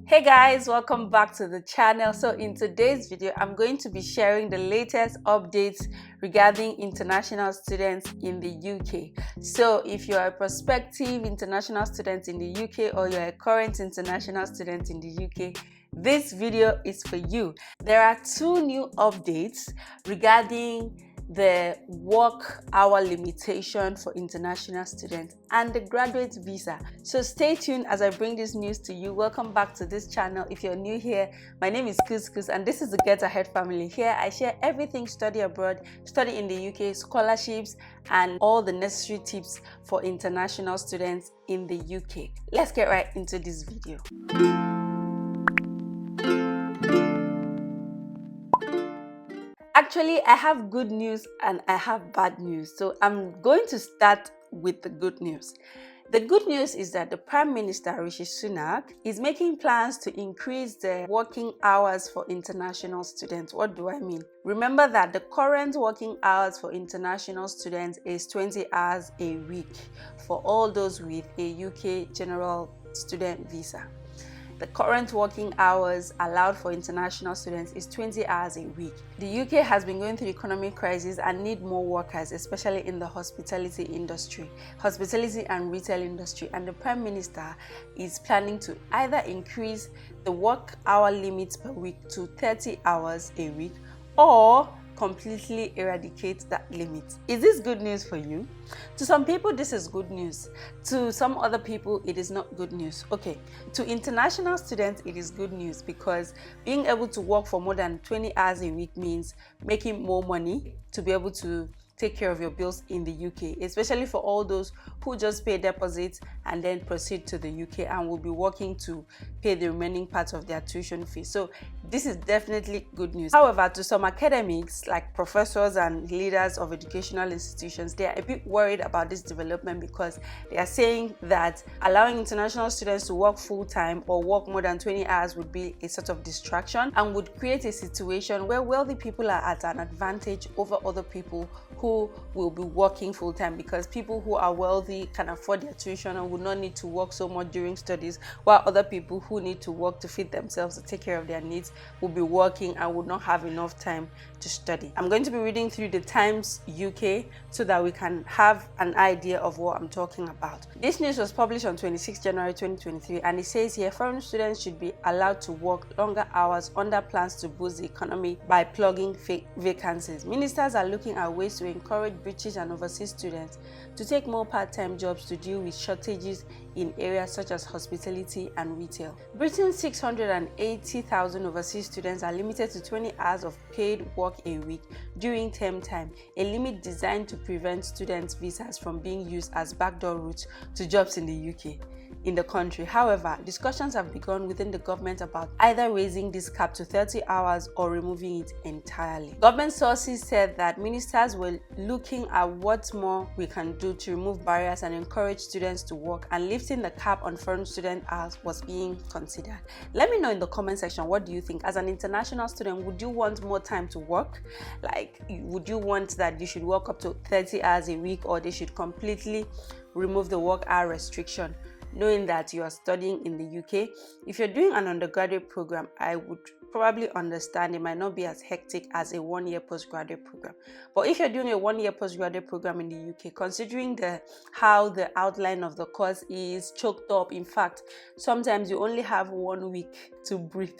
Hey guys, welcome back to the channel. So in today's video, I'm going to be sharing the latest updates regarding international students in the UK. So if you're a prospective international student in the UK or you're a current international student in the UK, this video is for you. There are two new updates regarding the work hour limitation for international students and the graduate visa. So stay tuned as I bring this news to you. Welcome back to this channel. If you're new here, my name is Couscous and this is the Get Ahead family. Here I share everything study abroad, study in the UK, scholarships, and all the necessary tips for international students in the UK. Let's get right into this video. Actually, I have good news and I have bad news. So I'm going to start with the good news. The good news is that the Prime Minister, Rishi Sunak, is making plans to increase the working hours for international students. What do I mean? Remember that the current working hours for international students is 20 hours a week for all those with a UK general student visa. The current working hours allowed for international students is 20 hours a week. The UK has been going through economic crisis and need more workers, especially in the hospitality industry, hospitality and retail industry. And the Prime Minister is planning to either increase the work hour limit per week to 30 hours a week or completely eradicate that limit. Is this good news for you? To some people, this is good news. To some other people, it is not good news. Okay, to international students, it is good news because being able to work for more than 20 hours a week means making more money to be able to take care of your bills in the UK, especially for all those who just pay deposits and then proceed to the UK and will be working to pay the remaining part of their tuition fee. So this is definitely good news. However, to some academics like professors and leaders of educational institutions, they are a bit worried about this development because they are saying that allowing international students to work full-time or work more than 20 hours would be a sort of distraction and would create a situation where wealthy people are at an advantage over other people who will be working full-time, because people who are wealthy can afford their tuition and would not need to work so much during studies, while other people who need to work to feed themselves, to take care of their needs, will be working and would not have enough time to study. I'm going to be reading through the Times UK so that we can have an idea of what I'm talking about. This news was published on 26 January 2023 and it says here foreign students should be allowed to work longer hours under plans to boost the economy by plugging vacancies. Ministers are looking at ways to encourage British and overseas students to take more part-time jobs to deal with shortages in areas such as hospitality and retail. Britain's 680,000 overseas students are limited to 20 hours of paid work a week during term time, a limit designed to prevent students' visas from being used as backdoor routes to jobs in the UK. In the country. However, discussions have begun within the government about either raising this cap to 30 hours or removing it entirely. Government sources said that ministers were looking at what more we can do to remove barriers and encourage students to work, and lifting the cap on foreign student hours was being considered. Let me know in the comment section, what do you think? As an international student, would you want more time to work? Like, would you want that you should work up to 30 hours a week, or they should completely remove the work hour restriction? Knowing that you are studying in the UK, if you're doing an undergraduate program, I would probably understand it might not be as hectic as a one-year postgraduate program. But if you're doing a one-year postgraduate program in the UK, considering how the outline of the course is choked up, in fact, sometimes you only have 1 week to breathe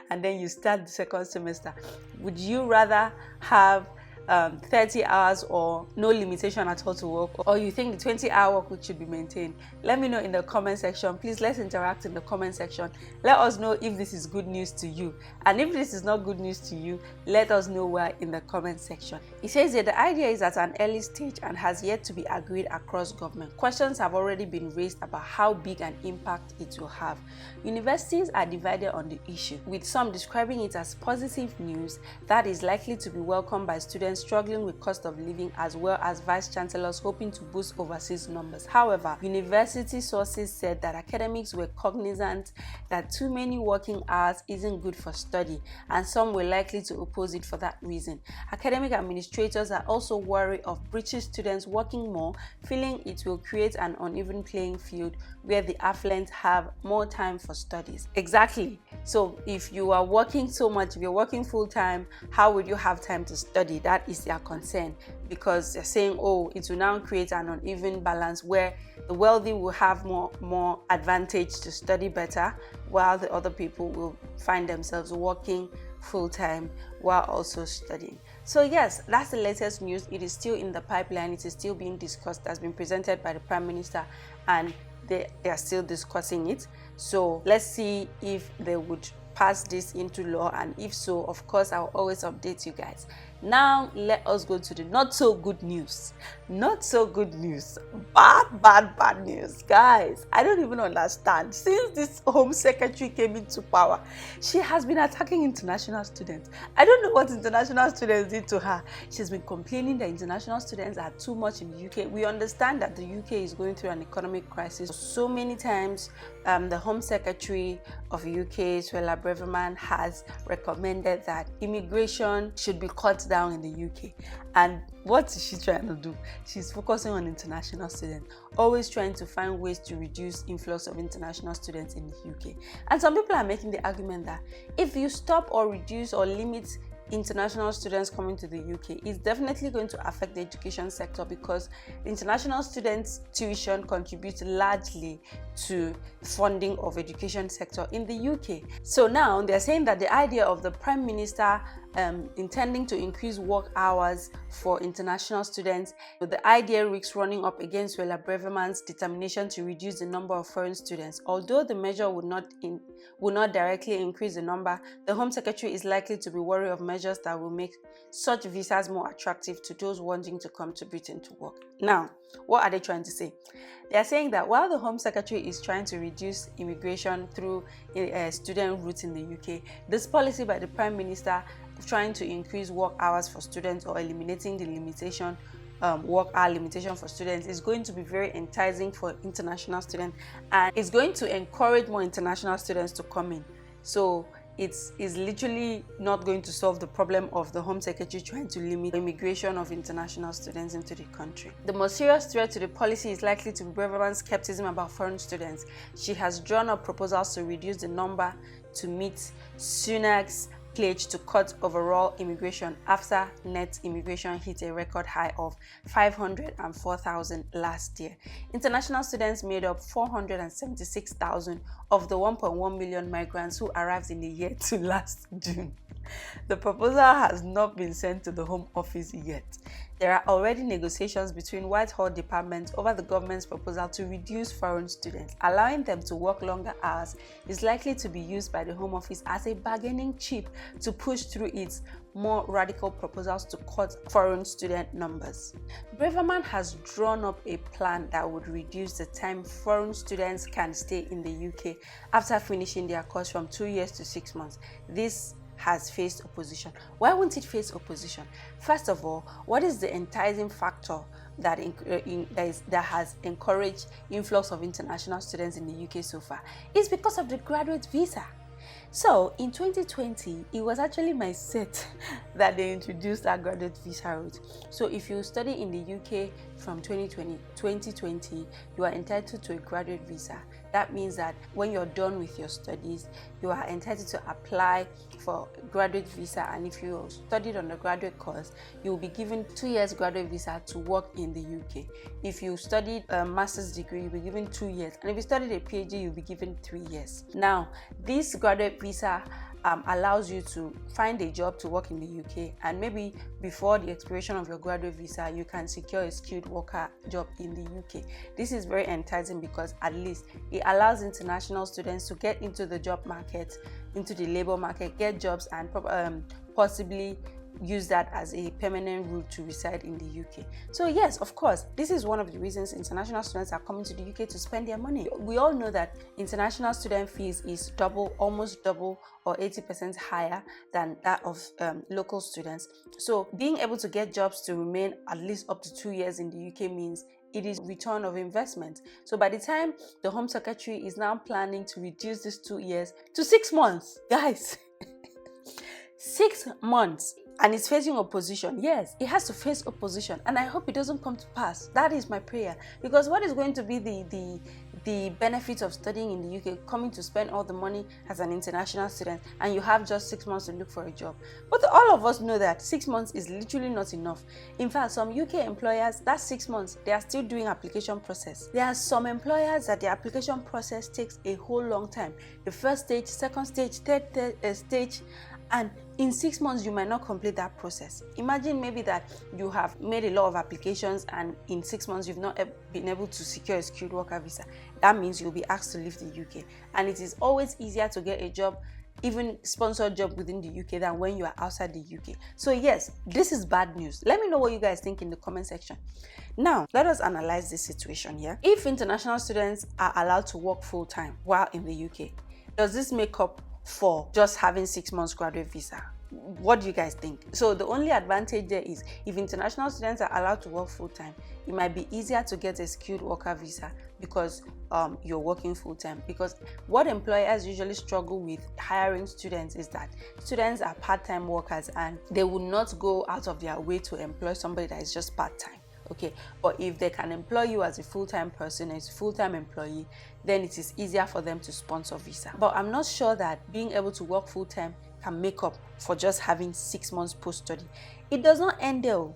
and then you start the second semester. Would you rather have 30 hours or no limitation at all to work, or you think the 20-hour work week should be maintained? Let me know in the comment section. Please, let's interact in the comment section. Let us know if this is good news to you, and if this is not good news to you, let us know where in the comment section. It says that the idea is at an early stage and has yet to be agreed across government. Questions have already been raised about how big an impact it will have. Universities are divided on the issue, with some describing it as positive news that is likely to be welcomed by students students struggling with cost of living as well as vice chancellors hoping to boost overseas numbers. However, university sources said that academics were cognizant that too many working hours isn't good for study, and some were likely to oppose it for that reason. Academic administrators are also worried of British students working more, feeling it will create an uneven playing field where the affluent have more time for studies. Exactly. So if you are working so much, if you're working full-time, how would you have time to study? That is their concern, because they're saying, oh, it will now create an uneven balance where the wealthy will have more advantage to study better, while the other people will find themselves working full-time while also studying. So yes, that's the latest news. It is still in the pipeline. It is still being discussed. It has been presented by the Prime Minister, and they are still discussing it. So let's see if they would pass this into law, and if so, of course, I'll always update you guys. Now let us go to the not so good news. Not so good news. Bad news, guys. I don't even understand. Since this Home Secretary came into power, she has been attacking international students. I don't know what international students did to her. She's been complaining that international students are too much in the UK. We understand that the UK is going through an economic crisis. So many times, the Home Secretary of the UK, Suella Braverman, has recommended that immigration should be cut down in the UK. And what is she trying to do? She's focusing on international students, always trying to find ways to reduce influx of international students in the UK. And some people are making the argument that if you stop or reduce or limit international students coming to the UK, it's definitely going to affect the education sector, because international students' tuition contributes largely to funding of education sector in the UK. So now they're saying that the idea of the Prime Minister intending to increase work hours for international students, the idea risks running up against Suella Braverman's determination to reduce the number of foreign students. Although the measure would not directly increase the number, the Home Secretary is likely to be wary of measures that will make such visas more attractive to those wanting to come to Britain to work. Now, what are they trying to say? They are saying that while the Home Secretary is trying to reduce immigration through student routes in the UK, this policy by the Prime Minister trying to increase work hours for students or eliminating the limitation work hour limitation for students is going to be very enticing for international students, and it's going to encourage more international students to come in. So it is literally not going to solve the problem of the Home Secretary trying to limit the immigration of international students into the country. The most serious threat to the policy is likely to be Braverman's skepticism about foreign students. She has drawn up proposals to reduce the number to meet Sunak's pledge to cut overall immigration after net immigration hit a record high of 504,000 last year. International students made up 476,000 of the 1.1 million migrants who arrived in the year to last June. The proposal has not been sent to the Home Office yet. There are already negotiations between Whitehall departments over the government's proposal to reduce foreign students. Allowing them to work longer hours is likely to be used by the Home Office as a bargaining chip to push through its more radical proposals to cut foreign student numbers. Braverman has drawn up a plan that would reduce the time foreign students can stay in the UK after finishing their course from 2 years to 6 months. This has faced opposition. Why won't it face opposition? First of all, what is the enticing factor that has encouraged influx of international students in the UK so far? It's because of the graduate visa. So in 2020, it was actually my set that they introduced that graduate visa route. So if you study in the UK from 2020, you are entitled to a graduate visa. That means that when you're done with your studies, you are entitled to apply for graduate visa, and if you studied on the graduate course, you will be given 2 years graduate visa to work in the UK. If you studied a master's degree, you'll be given 2 years, and if you studied a PhD, you'll be given 3 years. Now, this graduate visa allows you to find a job to work in the UK, and maybe before the expiration of your graduate visa, you can secure a skilled worker job in the UK. This is very enticing because at least it allows international students to get into the job market, into the labor market, get jobs, and possibly use that as a permanent route to reside in the UK. So yes, of course, this is one of the reasons international students are coming to the UK to spend their money. We all know that international student fees is almost double or 80% higher than that of local students. So being able to get jobs to remain at least up to 2 years in the UK means it is return of investment. So by the time the Home Secretary is now planning to reduce this 2 years to 6 months, guys, 6 months, and it's facing opposition. Yes, it has to face opposition, and I hope it doesn't come to pass. That is my prayer, because what is going to be the benefit of studying in the UK, coming to spend all the money as an international student, and you have just 6 months to look for a job? But all of us know that 6 months is literally not enough. In fact, some UK employers, that 6 months, they are still doing application process. There are some employers that the application process takes a whole long time. The first stage, second stage, third stage, and in 6 months you might not complete that process. Imagine maybe that you have made a lot of applications and in 6 months you've not been able to secure a skilled worker visa. That means you'll be asked to leave the UK, and it is always easier to get a job, even sponsored job, within the UK than when you are outside the UK. So yes, this is bad news. Let me know what you guys think in the comment section. Now let us analyze this situation here. If international students are allowed to work full-time while in the UK, does this make up for just having 6 months graduate visa? What do you guys think? So the only advantage there is, if international students are allowed to work full-time, it might be easier to get a skilled worker visa because you're working full-time. Because what employers usually struggle with hiring students is that students are part-time workers and they will not go out of their way to employ somebody that is just part-time. Okay, but if they can employ you as a full-time person, as a full-time employee, then it is easier for them to sponsor visa. But I'm not sure that being able to work full-time can make up for just having 6 months post-study. It does not end there.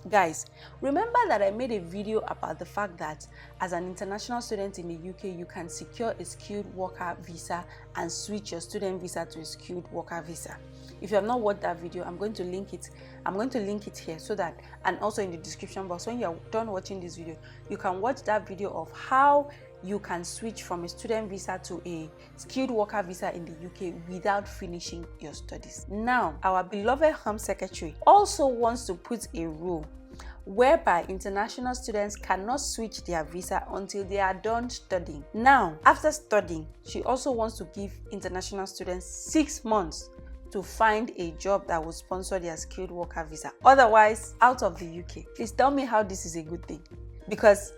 Guys, remember that I made a video about the fact that as an international student in the UK, you can secure a skilled worker visa and switch your student visa to a skilled worker visa. If you have not watched that video, I'm going to link it. I'm going to link it here so that, and also in the description box, when you're done watching this video, you can watch that video of how you can switch from a student visa to a skilled worker visa in the UK without finishing your studies. Now, our beloved Home Secretary also wants to put a rule whereby international students cannot switch their visa until they are done studying. Now, after studying, she also wants to give international students 6 months to find a job that will sponsor their skilled worker visa. Otherwise, out of the UK. Please tell me how this is a good thing, because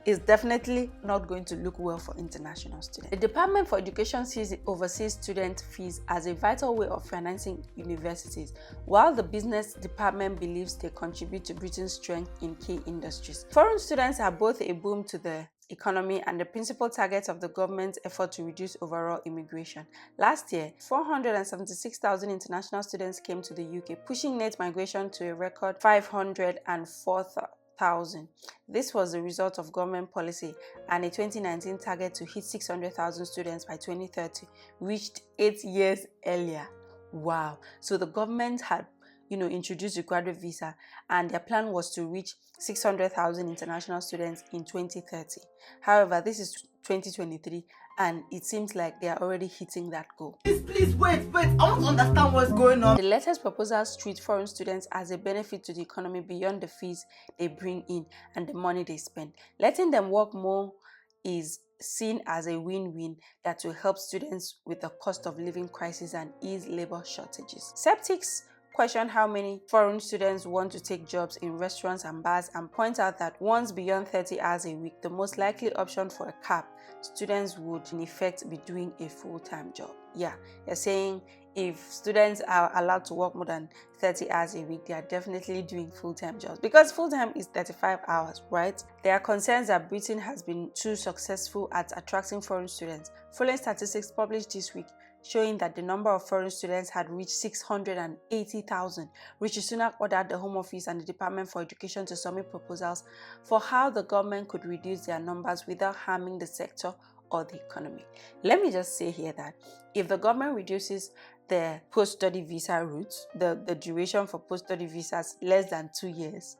it's definitely not going to look well for international students. The Department for Education oversees student fees as a vital way of financing universities, while the Business Department believes they contribute to Britain's strength in key industries. Foreign students are both a boom to the economy and the principal target of the government's effort to reduce overall immigration. Last year, 476,000 international students came to the UK, pushing net migration to a record 504,000. This was the result of government policy and a 2019 target to hit 600,000 students by 2030, reached 8 years earlier. Wow. So the government had introduced the graduate visa, and their plan was to reach 600,000 international students in 2030. However, this is 2023, and it seems like they are already hitting that goal. Please wait, I want to understand what's going on. The latest proposals treat foreign students as a benefit to the economy beyond the fees they bring in and the money they spend. Letting them work more is seen as a win-win that will help students with the cost of living crisis and ease labor shortages. Skeptics question how many foreign students want to take jobs in restaurants and bars and point out that once beyond 30 hours a week, the most likely option for a cap, students would in effect be doing a full-time job. Yeah, they're saying if students are allowed to work more than 30 hours a week, they are definitely doing full-time jobs, because full-time is 35 hours, right? There are concerns that Britain has been too successful at attracting foreign students. Following statistics published this week showing that the number of foreign students had reached 680,000, Rishi Sunak ordered the Home Office and the Department for Education to submit proposals for how the government could reduce their numbers without harming the sector or the economy. Let me just say here that if the government reduces the post-study visa route, the duration for post-study visas less than 2 years,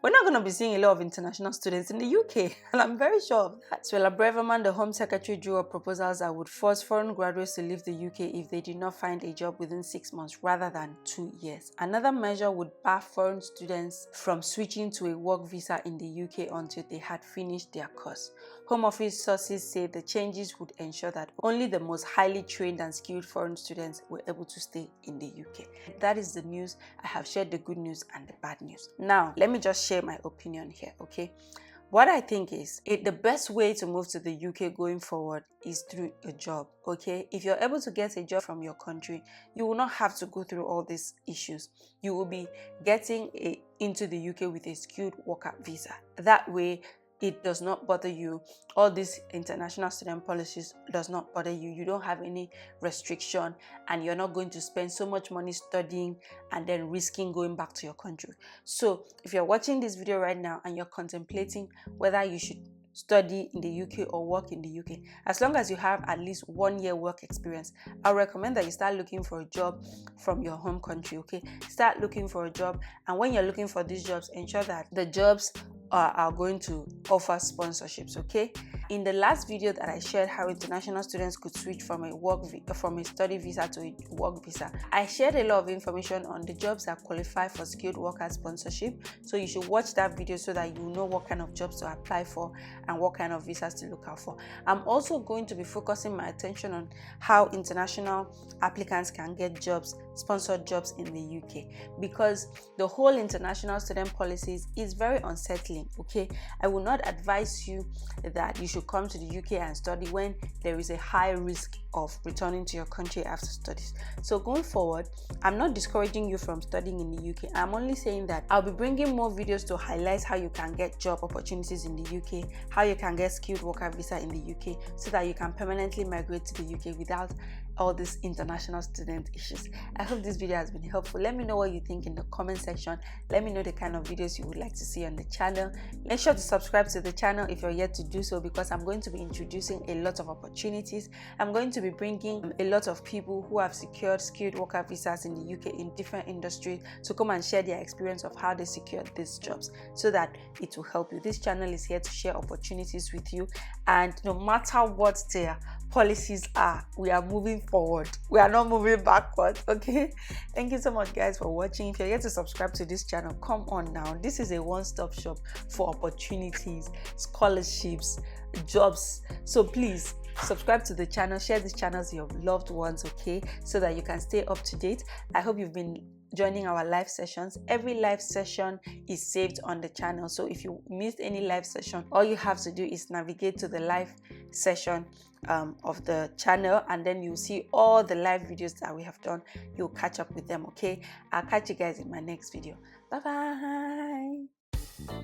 we're not going to be seeing a lot of international students in the UK, and I'm very sure of that. Suella Braverman, the Home Secretary, drew up proposals that would force foreign graduates to leave the UK if they did not find a job within 6 months rather than 2 years. Another measure would bar foreign students from switching to a work visa in the UK until they had finished their course. Home Office sources say the changes would ensure that only the most highly trained and skilled foreign students were able to stay in the UK. That is the news. I have shared the good news and the bad news. Now, let me just share my opinion here, okay? What I think is the best way to move to the UK going forward is through a job, okay? If you're able to get a job from your country, you will not have to go through all these issues. You will be getting into the UK with a skilled worker visa. That way, it does not bother you. All these international student policies does not bother you. You don't have any restriction, and you're not going to spend so much money studying and then risking going back to your country. So if you're watching this video right now and you're contemplating whether you should study in the UK or work in the UK, as long as you have at least 1 year work experience, I recommend that you start looking for a job from your home country, okay? Start looking for a job, and when you're looking for these jobs, ensure that the jobs are going to offer sponsorships, okay? In the last video that I shared how international students could switch from a study visa to a work visa, I shared a lot of information on the jobs that qualify for skilled worker sponsorship. So you should watch that video so that you know what kind of jobs to apply for and what kind of visas to look out for. I'm also going to be focusing my attention on how international applicants can get jobs, sponsored jobs in the UK, because the whole international student policies is very unsettling, okay? I will not advise you that you should come to the UK and study when there is a high risk of returning to your country after studies. So going forward, I'm not discouraging you from studying in the UK. I'm only saying that I'll be bringing more videos to highlight how you can get job opportunities in the UK, how you can get skilled worker visa in the UK, so that you can permanently migrate to the UK without all these international student issues. I hope this video has been helpful. Let me know what you think in the comment section. Let me know the kind of videos you would like to see on the channel. Make sure to subscribe to the channel if you're yet to do so, because I'm going to be introducing a lot of opportunities. I'm going to be bringing a lot of people who have secured skilled worker visas in the UK in different industries to come and share their experience of how they secured these jobs, so that it will help you. This channel is here to share opportunities with you, and no matter what their policies are, we are moving forward. We are not moving backwards, okay? Thank you so much, guys, for watching. If you're yet to subscribe to this channel, come on now. This is a one-stop shop for opportunities, scholarships, jobs. So please subscribe to the channel, share this channel with your loved ones, okay, so that you can stay up to date. I hope you've been joining our live sessions. Every live session is saved on the channel, so if you missed any live session, all you have to do is navigate to the live session of the channel, and then you'll see all the live videos that we have done. You'll catch up with them, okay? I'll catch you guys in my next video. Bye bye.